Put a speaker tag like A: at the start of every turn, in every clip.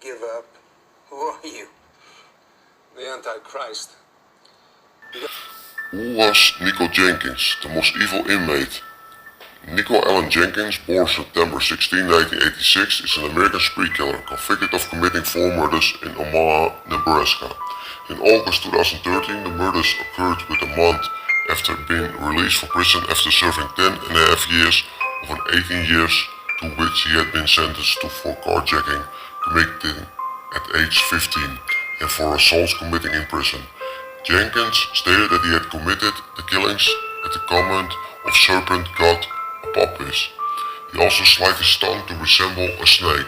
A: give up. Who are you?
B: The Antichrist.
C: Who was Nikko Jenkins, the most evil inmate? Nikko Allen Jenkins, born September 16, 1986, is an American spree killer convicted of committing 4 murders in Omaha, Nebraska. In August 2013, the murders occurred with a month after being released from prison after serving 10.5 years of an 18 years to which he had been sentenced to for carjacking committed at age 15 and for assaults committing in prison. Jenkins stated that he had committed the killings at the command of serpent god Apophis. He also sliced his tongue to resemble a snake.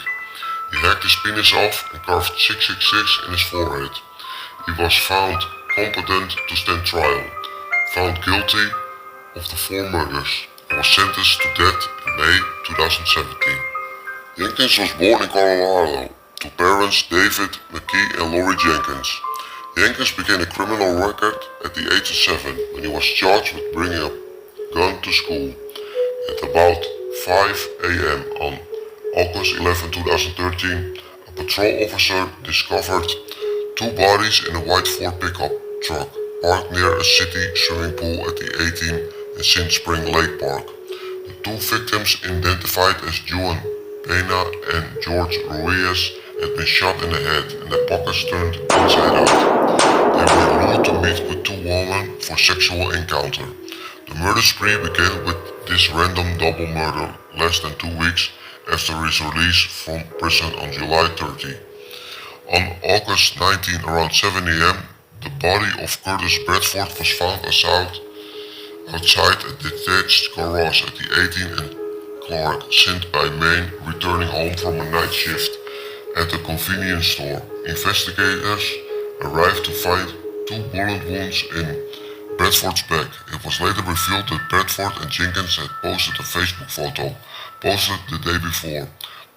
C: He hacked his penis off and carved 666 in his forehead. He was found competent to stand trial, found guilty of the 4 murders, and was sentenced to death in May 2017. Jenkins was born in Colorado to parents David McKee and Lori Jenkins. Jenkins began a criminal record at the age of 7 when he was charged with bringing a gun to school. At about 5 a.m. on August 11, 2013, a patrol officer discovered 2 bodies in a white Ford pickup truck parked near a city swimming pool at the 18 and Sint Spring Lake Park. The 2 victims, identified as Juan Pena and George Ruiz, had been shot in the head and their pockets turned inside out. They were lured to meet with 2 women for sexual encounter. The murder spree began with this random double murder less than 2 weeks after his release from prison on July 30. On August 19 around 7 a.m. the body of Curtis Bradford was found outside a detached garage at the 18 and Clark, St. by Maine, returning home from a night shift at a convenience store. Investigators arrived to find 2 bullet wounds in Bradford's back. It was later revealed that Bradford and Jenkins had posted a Facebook photo, posted the day before.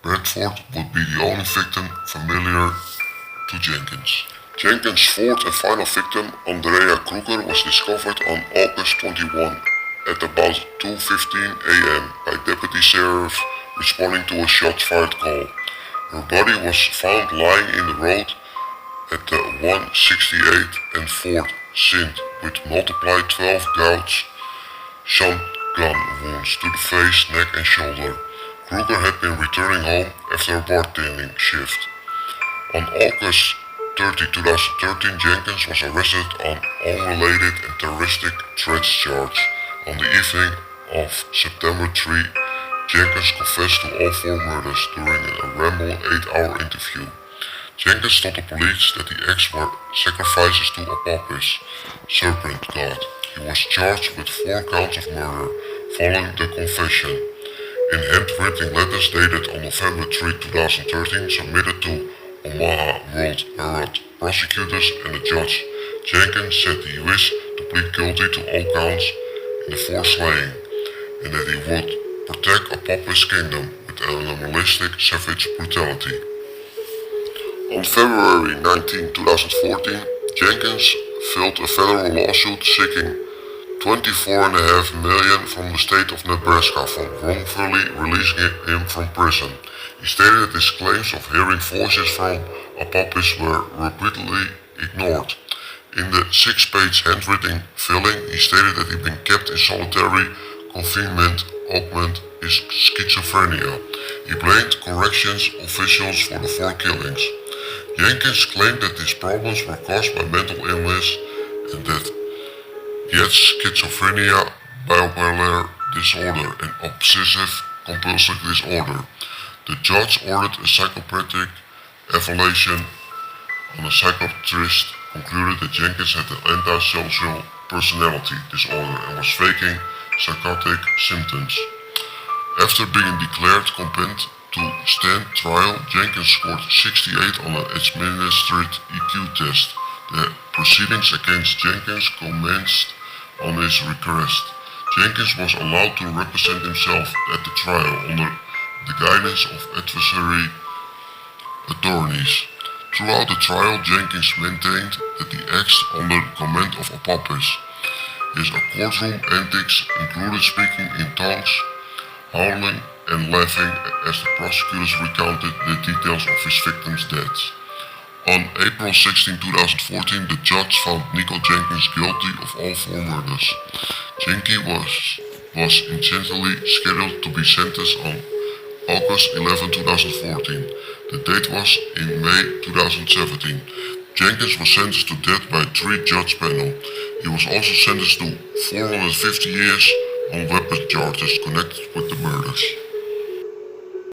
C: Bradford would be the only victim familiar to Jenkins. Jenkins' 4th and final victim, Andrea Kruger, was discovered on August 21 at about 2:15 a.m. by Deputy Sheriff responding to a shots fired call. Her body was found lying in the road at the 168 and 4th Sint with multiplied 12 gouge shotgun wounds to the face, neck and shoulder. Kruger had been returning home after a bartending shift. On August 30, 2013, Jenkins was arrested on unrelated and terroristic threats charge. On the evening of September 3, Jenkins confessed to all 4 murders during a rambling 8-hour interview. Jenkins told the police that the acts were sacrifices to Apophis, serpent god. He was charged with 4 counts of murder following the confession. In handwritten letters dated on November 3, 2013, submitted to Omaha World Herald prosecutors and the judge, Jenkins said he wished to plead guilty to all counts in the 4 slaying, and that he would protect Apophis' kingdom with animalistic, savage brutality. On February 19, 2014, Jenkins filed a federal lawsuit seeking $24.5 million from the state of Nebraska for wrongfully releasing him from prison. He stated that his claims of hearing voices from Apophis were repeatedly ignored. In the 6-page handwritten filing, he stated that he'd been kept in solitary confinement augment his schizophrenia. He blamed corrections officials for the 4 killings. Jenkins claimed that his problems were caused by mental illness and that he had schizophrenia, bipolar disorder, and obsessive-compulsive disorder. The judge ordered a psychiatric evaluation on a psychiatrist concluded that Jenkins had an antisocial personality disorder and was faking psychotic symptoms. After being declared competent to stand trial, Jenkins scored 68 on an administered EQ test. The proceedings against Jenkins commenced on his request. Jenkins was allowed to represent himself at the trial under the guidance of adversary attorneys. Throughout the trial, Jenkins maintained that the acts under the command of Apophis. His courtroom antics included speaking in tongues, howling and laughing as the prosecutors recounted the details of his victims' deaths. On April 16, 2014, the judge found Nikko Jenkins guilty of all 4 murders. Jenkins was incidentally scheduled to be sentenced on August 11, 2014. The date was in May 2017. Jenkins was sentenced to death by a 3-judge panel. He was also sentenced to 450 years on weapons charges connected with the murders.